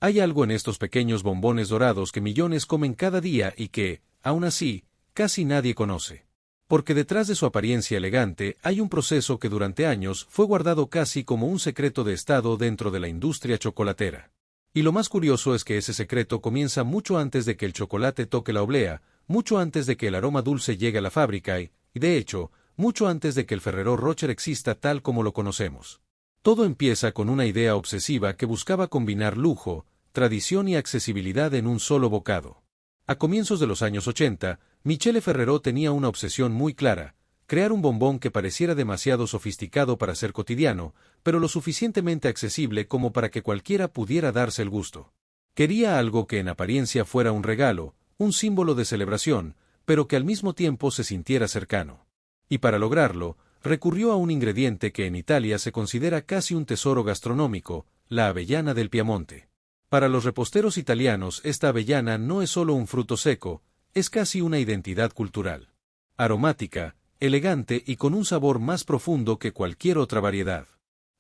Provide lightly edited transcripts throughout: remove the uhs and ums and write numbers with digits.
Hay algo en estos pequeños bombones dorados que millones comen cada día y que, aún así, casi nadie conoce. Porque detrás de su apariencia elegante hay un proceso que durante años fue guardado casi como un secreto de estado dentro de la industria chocolatera. Y lo más curioso es que ese secreto comienza mucho antes de que el chocolate toque la oblea, mucho antes de que el aroma dulce llegue a la fábrica y, de hecho, mucho antes de que el Ferrero Rocher exista tal como lo conocemos. Todo empieza con una idea obsesiva que buscaba combinar lujo, tradición y accesibilidad en un solo bocado. A comienzos de los años 80, Michele Ferrero tenía una obsesión muy clara: crear un bombón que pareciera demasiado sofisticado para ser cotidiano, pero lo suficientemente accesible como para que cualquiera pudiera darse el gusto. Quería algo que en apariencia fuera un regalo, un símbolo de celebración, pero que al mismo tiempo se sintiera cercano. Y para lograrlo, recurrió a un ingrediente que en Italia se considera casi un tesoro gastronómico: la avellana del Piamonte. Para los reposteros italianos, esta avellana no es solo un fruto seco, es casi una identidad cultural. Aromática, elegante y con un sabor más profundo que cualquier otra variedad.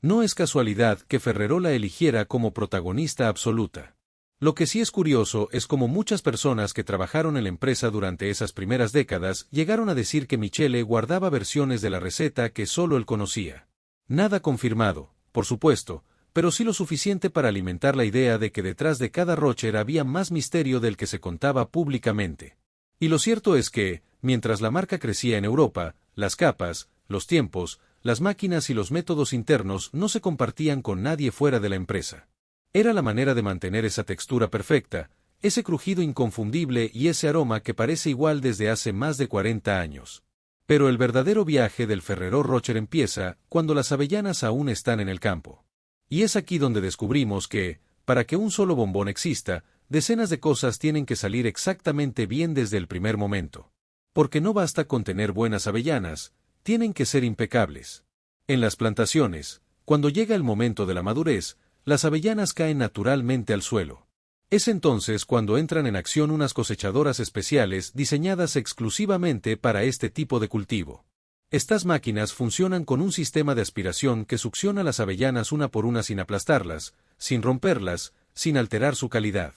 No es casualidad que Ferrero la eligiera como protagonista absoluta. Lo que sí es curioso es cómo muchas personas que trabajaron en la empresa durante esas primeras décadas llegaron a decir que Michele guardaba versiones de la receta que solo él conocía. Nada confirmado, por supuesto, pero sí lo suficiente para alimentar la idea de que detrás de cada Rocher había más misterio del que se contaba públicamente. Y lo cierto es que, mientras la marca crecía en Europa, las capas, los tiempos, las máquinas y los métodos internos no se compartían con nadie fuera de la empresa. Era la manera de mantener esa textura perfecta, ese crujido inconfundible y ese aroma que parece igual desde hace más de 40 años. Pero el verdadero viaje del Ferrero Rocher empieza cuando las avellanas aún están en el campo. Y es aquí donde descubrimos que, para que un solo bombón exista, decenas de cosas tienen que salir exactamente bien desde el primer momento. Porque no basta con tener buenas avellanas, tienen que ser impecables. En las plantaciones, cuando llega el momento de la madurez, las avellanas caen naturalmente al suelo. Es entonces cuando entran en acción unas cosechadoras especiales diseñadas exclusivamente para este tipo de cultivo. Estas máquinas funcionan con un sistema de aspiración que succiona las avellanas una por una sin aplastarlas, sin romperlas, sin alterar su calidad.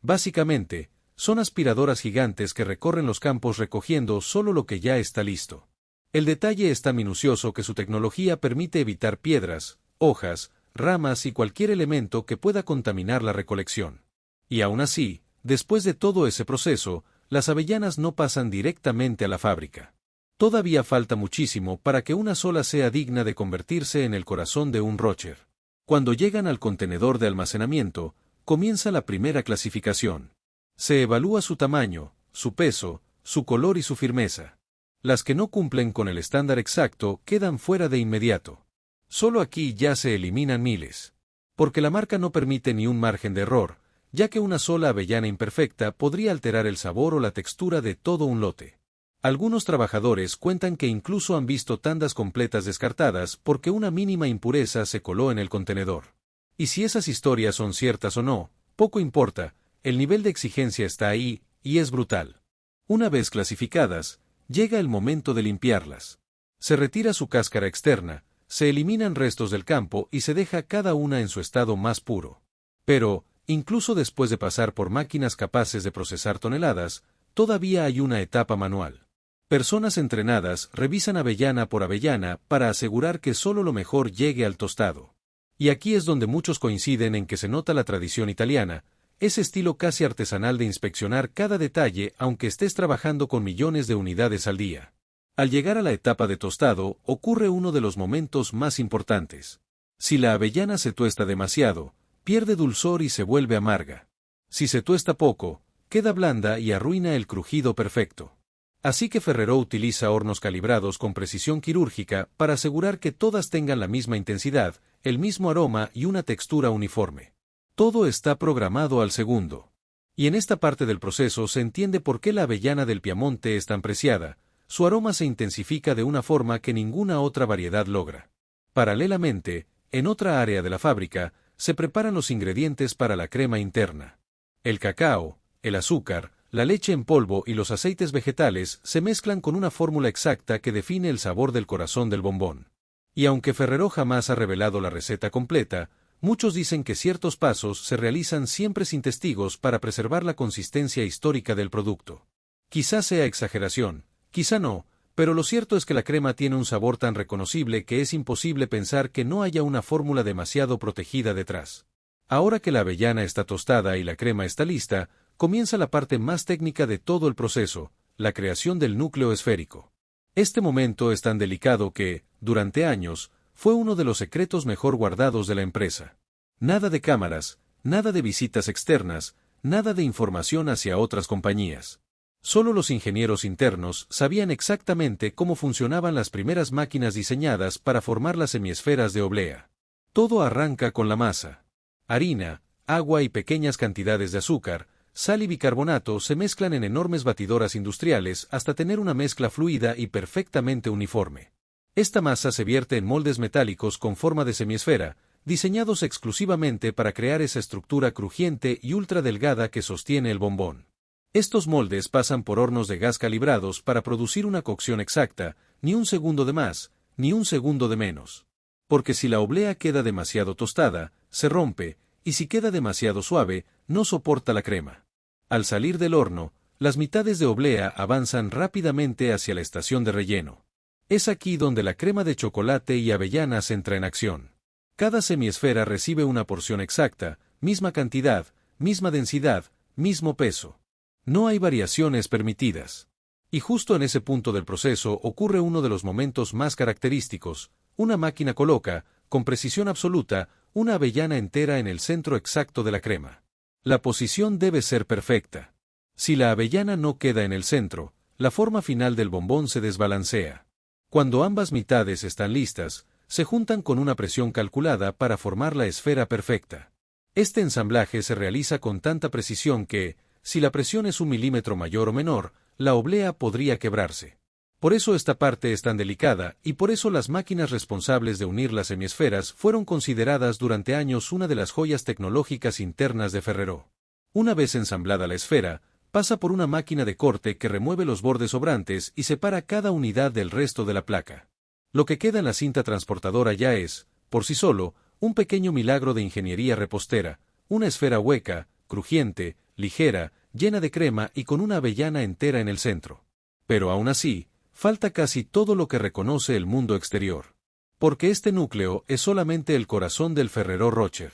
Básicamente, son aspiradoras gigantes que recorren los campos recogiendo solo lo que ya está listo. El detalle es tan minucioso que su tecnología permite evitar piedras, hojas, ramas y cualquier elemento que pueda contaminar la recolección. Y aún así, después de todo ese proceso, las avellanas no pasan directamente a la fábrica. Todavía falta muchísimo para que una sola sea digna de convertirse en el corazón de un Rocher. Cuando llegan al contenedor de almacenamiento, comienza la primera clasificación. Se evalúa su tamaño, su peso, su color y su firmeza. Las que no cumplen con el estándar exacto quedan fuera de inmediato. Solo aquí ya se eliminan miles. Porque la marca no permite ni un margen de error, ya que una sola avellana imperfecta podría alterar el sabor o la textura de todo un lote. Algunos trabajadores cuentan que incluso han visto tandas completas descartadas porque una mínima impureza se coló en el contenedor. Y si esas historias son ciertas o no, poco importa, el nivel de exigencia está ahí, y es brutal. Una vez clasificadas, llega el momento de limpiarlas. Se retira su cáscara externa, se eliminan restos del campo y se deja cada una en su estado más puro. Pero, incluso después de pasar por máquinas capaces de procesar toneladas, todavía hay una etapa manual. Personas entrenadas revisan avellana por avellana para asegurar que solo lo mejor llegue al tostado. Y aquí es donde muchos coinciden en que se nota la tradición italiana, ese estilo casi artesanal de inspeccionar cada detalle aunque estés trabajando con millones de unidades al día. Al llegar a la etapa de tostado, ocurre uno de los momentos más importantes. Si la avellana se tuesta demasiado, pierde dulzor y se vuelve amarga. Si se tuesta poco, queda blanda y arruina el crujido perfecto. Así que Ferrero utiliza hornos calibrados con precisión quirúrgica para asegurar que todas tengan la misma intensidad, el mismo aroma y una textura uniforme. Todo está programado al segundo. Y en esta parte del proceso se entiende por qué la avellana del Piamonte es tan preciada. Su aroma se intensifica de una forma que ninguna otra variedad logra. Paralelamente, en otra área de la fábrica, se preparan los ingredientes para la crema interna. El cacao, el azúcar, la leche en polvo y los aceites vegetales se mezclan con una fórmula exacta que define el sabor del corazón del bombón. Y aunque Ferrero jamás ha revelado la receta completa, Muchos dicen que ciertos pasos se realizan siempre sin testigos para preservar la consistencia histórica del producto. Quizá sea exageración, quizá no, pero lo cierto es que la crema tiene un sabor tan reconocible que es imposible pensar que no haya una fórmula demasiado protegida detrás. Ahora que la avellana está tostada y la crema está lista, comienza la parte más técnica de todo el proceso, la creación del núcleo esférico. Este momento es tan delicado que, durante años, fue uno de los secretos mejor guardados de la empresa. Nada de cámaras, nada de visitas externas, nada de información hacia otras compañías. Solo los ingenieros internos sabían exactamente cómo funcionaban las primeras máquinas diseñadas para formar las semiesferas de oblea. Todo arranca con la masa. Harina, agua y pequeñas cantidades de azúcar, sal y bicarbonato se mezclan en enormes batidoras industriales hasta tener una mezcla fluida y perfectamente uniforme. Esta masa se vierte en moldes metálicos con forma de semiesfera, diseñados exclusivamente para crear esa estructura crujiente y ultra delgada que sostiene el bombón. Estos moldes pasan por hornos de gas calibrados para producir una cocción exacta, ni un segundo de más, ni un segundo de menos. Porque si la oblea queda demasiado tostada, se rompe, y si queda demasiado suave, no soporta la crema. Al salir del horno, las mitades de oblea avanzan rápidamente hacia la estación de relleno. Es aquí donde la crema de chocolate y avellanas entra en acción. Cada semiesfera recibe una porción exacta, misma cantidad, misma densidad, mismo peso. No hay variaciones permitidas. Y justo en ese punto del proceso ocurre uno de los momentos más característicos. Una máquina coloca, con precisión absoluta, una avellana entera en el centro exacto de la crema. La posición debe ser perfecta. Si la avellana no queda en el centro, la forma final del bombón se desbalancea. Cuando ambas mitades están listas, se juntan con una presión calculada para formar la esfera perfecta. Este ensamblaje se realiza con tanta precisión que, si la presión es 1 milímetro mayor o menor, la oblea podría quebrarse. Por eso esta parte es tan delicada, y por eso las máquinas responsables de unir las semiesferas fueron consideradas durante años una de las joyas tecnológicas internas de Ferrero. Una vez ensamblada la esfera, pasa por una máquina de corte que remueve los bordes sobrantes y separa cada unidad del resto de la placa. Lo que queda en la cinta transportadora ya es, por sí solo, un pequeño milagro de ingeniería repostera, una esfera hueca, crujiente, ligera, llena de crema y con una avellana entera en el centro. Pero aún así, falta casi todo lo que reconoce el mundo exterior. Porque este núcleo es solamente el corazón del Ferrero Rocher.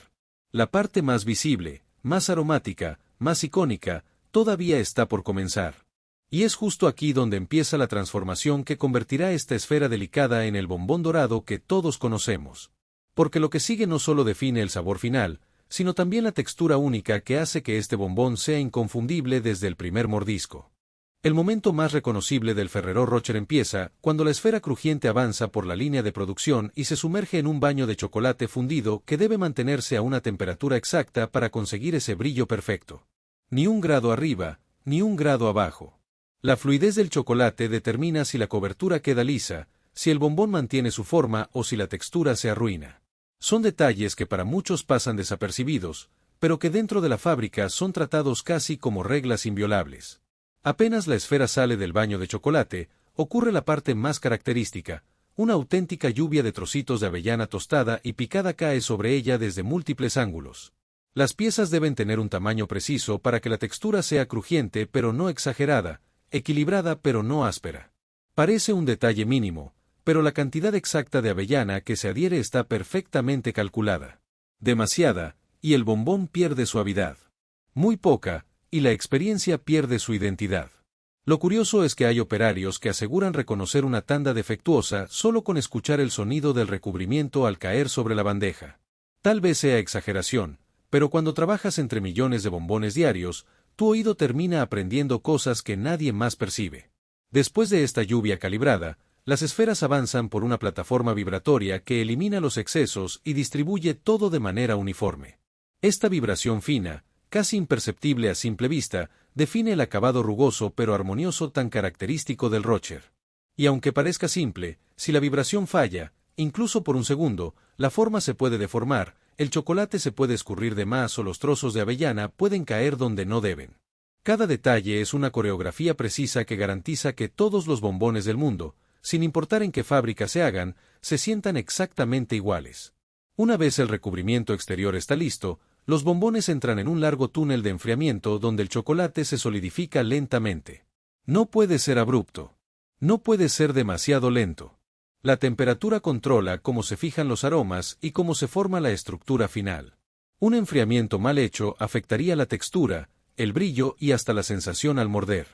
La parte más visible, más aromática, más icónica, todavía está por comenzar. Y es justo aquí donde empieza la transformación que convertirá esta esfera delicada en el bombón dorado que todos conocemos. Porque lo que sigue no solo define el sabor final, sino también la textura única que hace que este bombón sea inconfundible desde el primer mordisco. El momento más reconocible del Ferrero Rocher empieza cuando la esfera crujiente avanza por la línea de producción y se sumerge en un baño de chocolate fundido que debe mantenerse a una temperatura exacta para conseguir ese brillo perfecto. Ni un grado arriba, ni un grado abajo. La fluidez del chocolate determina si la cobertura queda lisa, si el bombón mantiene su forma o si la textura se arruina. Son detalles que para muchos pasan desapercibidos, pero que dentro de la fábrica son tratados casi como reglas inviolables. Apenas la esfera sale del baño de chocolate, ocurre la parte más característica, una auténtica lluvia de trocitos de avellana tostada y picada cae sobre ella desde múltiples ángulos. Las piezas deben tener un tamaño preciso para que la textura sea crujiente pero no exagerada, equilibrada pero no áspera. Parece un detalle mínimo, pero la cantidad exacta de avellana que se adhiere está perfectamente calculada. Demasiada, y el bombón pierde suavidad. Muy poca, y la experiencia pierde su identidad. Lo curioso es que hay operarios que aseguran reconocer una tanda defectuosa solo con escuchar el sonido del recubrimiento al caer sobre la bandeja. Tal vez sea exageración, pero cuando trabajas entre millones de bombones diarios, tu oído termina aprendiendo cosas que nadie más percibe. Después de esta lluvia calibrada, las esferas avanzan por una plataforma vibratoria que elimina los excesos y distribuye todo de manera uniforme. Esta vibración fina, casi imperceptible a simple vista, define el acabado rugoso pero armonioso tan característico del Rocher. Y aunque parezca simple, si la vibración falla, incluso por un segundo, la forma se puede deformar, el chocolate se puede escurrir de más o los trozos de avellana pueden caer donde no deben. Cada detalle es una coreografía precisa que garantiza que todos los bombones del mundo, sin importar en qué fábrica se hagan, se sientan exactamente iguales. Una vez el recubrimiento exterior está listo, los bombones entran en un largo túnel de enfriamiento donde el chocolate se solidifica lentamente. No puede ser abrupto. No puede ser demasiado lento. La temperatura controla cómo se fijan los aromas y cómo se forma la estructura final. Un enfriamiento mal hecho afectaría la textura, el brillo y hasta la sensación al morder.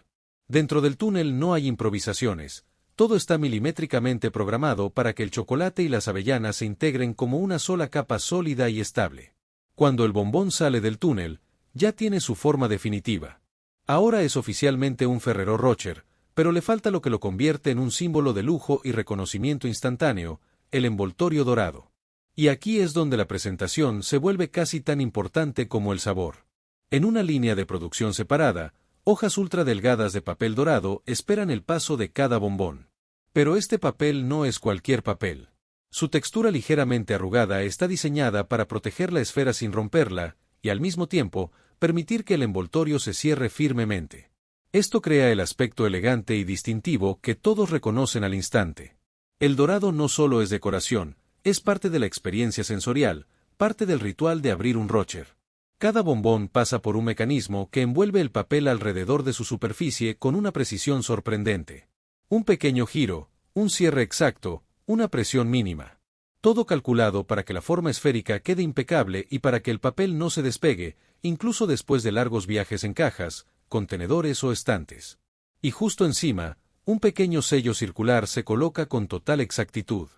Dentro del túnel no hay improvisaciones. Todo está milimétricamente programado para que el chocolate y las avellanas se integren como una sola capa sólida y estable. Cuando el bombón sale del túnel, ya tiene su forma definitiva. Ahora es oficialmente un Ferrero Rocher, pero le falta lo que lo convierte en un símbolo de lujo y reconocimiento instantáneo, el envoltorio dorado. Y aquí es donde la presentación se vuelve casi tan importante como el sabor. En una línea de producción separada, hojas ultra delgadas de papel dorado esperan el paso de cada bombón. Pero este papel no es cualquier papel. Su textura ligeramente arrugada está diseñada para proteger la esfera sin romperla, y al mismo tiempo, permitir que el envoltorio se cierre firmemente. Esto crea el aspecto elegante y distintivo que todos reconocen al instante. El dorado no solo es decoración, es parte de la experiencia sensorial, parte del ritual de abrir un Rocher. Cada bombón pasa por un mecanismo que envuelve el papel alrededor de su superficie con una precisión sorprendente. Un pequeño giro, un cierre exacto, una presión mínima. Todo calculado para que la forma esférica quede impecable y para que el papel no se despegue, incluso después de largos viajes en cajas, contenedores o estantes. Y justo encima, un pequeño sello circular se coloca con total exactitud.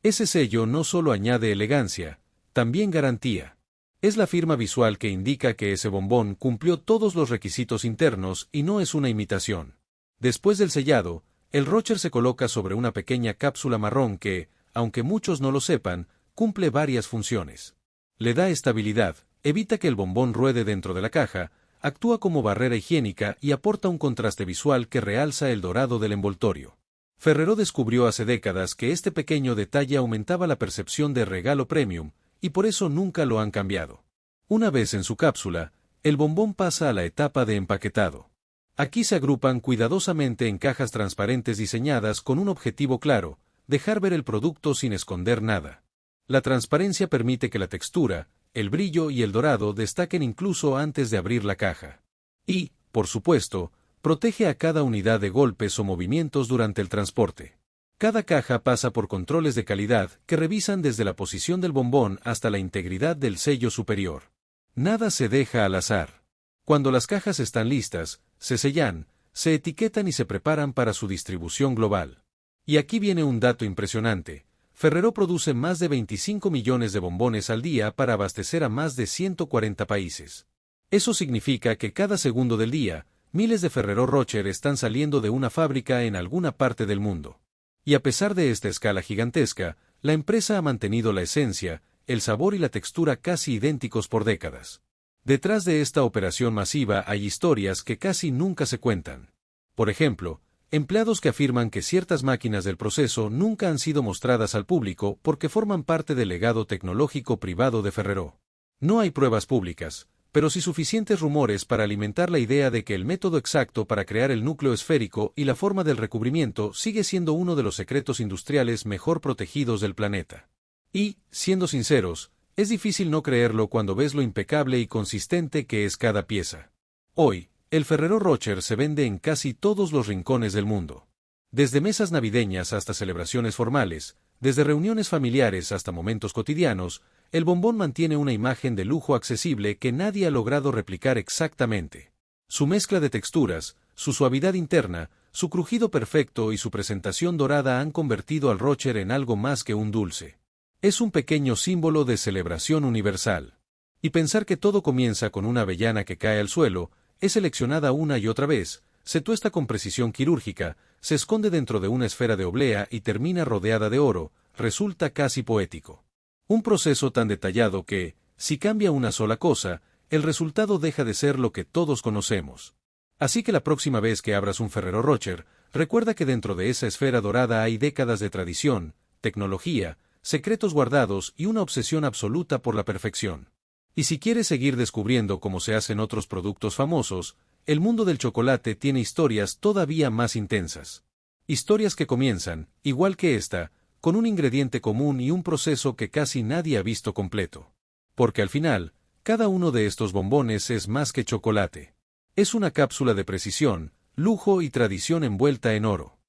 Ese sello no solo añade elegancia, también garantía. Es la firma visual que indica que ese bombón cumplió todos los requisitos internos y no es una imitación. Después del sellado, el Rocher se coloca sobre una pequeña cápsula marrón que, aunque muchos no lo sepan, cumple varias funciones. Le da estabilidad, evita que el bombón ruede dentro de la caja, actúa como barrera higiénica y aporta un contraste visual que realza el dorado del envoltorio. Ferrero descubrió hace décadas que este pequeño detalle aumentaba la percepción de regalo premium, y por eso nunca lo han cambiado. Una vez en su cápsula, el bombón pasa a la etapa de empaquetado. Aquí se agrupan cuidadosamente en cajas transparentes diseñadas con un objetivo claro, dejar ver el producto sin esconder nada. La transparencia permite que la textura, el brillo y el dorado destaquen incluso antes de abrir la caja. Y, por supuesto, protege a cada unidad de golpes o movimientos durante el transporte. Cada caja pasa por controles de calidad que revisan desde la posición del bombón hasta la integridad del sello superior. Nada se deja al azar. Cuando las cajas están listas, se sellan, se etiquetan y se preparan para su distribución global. Y aquí viene un dato impresionante. Ferrero produce más de 25 millones de bombones al día para abastecer a más de 140 países. Eso significa que cada segundo del día, miles de Ferrero Rocher están saliendo de una fábrica en alguna parte del mundo. Y a pesar de esta escala gigantesca, la empresa ha mantenido la esencia, el sabor y la textura casi idénticos por décadas. Detrás de esta operación masiva hay historias que casi nunca se cuentan. Por ejemplo, empleados que afirman que ciertas máquinas del proceso nunca han sido mostradas al público porque forman parte del legado tecnológico privado de Ferrero. No hay pruebas públicas, pero sí suficientes rumores para alimentar la idea de que el método exacto para crear el núcleo esférico y la forma del recubrimiento sigue siendo uno de los secretos industriales mejor protegidos del planeta. Y, siendo sinceros, es difícil no creerlo cuando ves lo impecable y consistente que es cada pieza. Hoy, el Ferrero Rocher se vende en casi todos los rincones del mundo. Desde mesas navideñas hasta celebraciones formales, desde reuniones familiares hasta momentos cotidianos, el bombón mantiene una imagen de lujo accesible que nadie ha logrado replicar exactamente. Su mezcla de texturas, su suavidad interna, su crujido perfecto y su presentación dorada han convertido al Rocher en algo más que un dulce. Es un pequeño símbolo de celebración universal. Y pensar que todo comienza con una avellana que cae al suelo, es seleccionada una y otra vez, se tuesta con precisión quirúrgica, se esconde dentro de una esfera de oblea y termina rodeada de oro, resulta casi poético. Un proceso tan detallado que, si cambia una sola cosa, el resultado deja de ser lo que todos conocemos. Así que la próxima vez que abras un Ferrero Rocher, recuerda que dentro de esa esfera dorada hay décadas de tradición, tecnología, secretos guardados y una obsesión absoluta por la perfección. Y si quieres seguir descubriendo cómo se hacen otros productos famosos, el mundo del chocolate tiene historias todavía más intensas. Historias que comienzan, igual que esta, con un ingrediente común y un proceso que casi nadie ha visto completo. Porque al final, cada uno de estos bombones es más que chocolate. Es una cápsula de precisión, lujo y tradición envuelta en oro.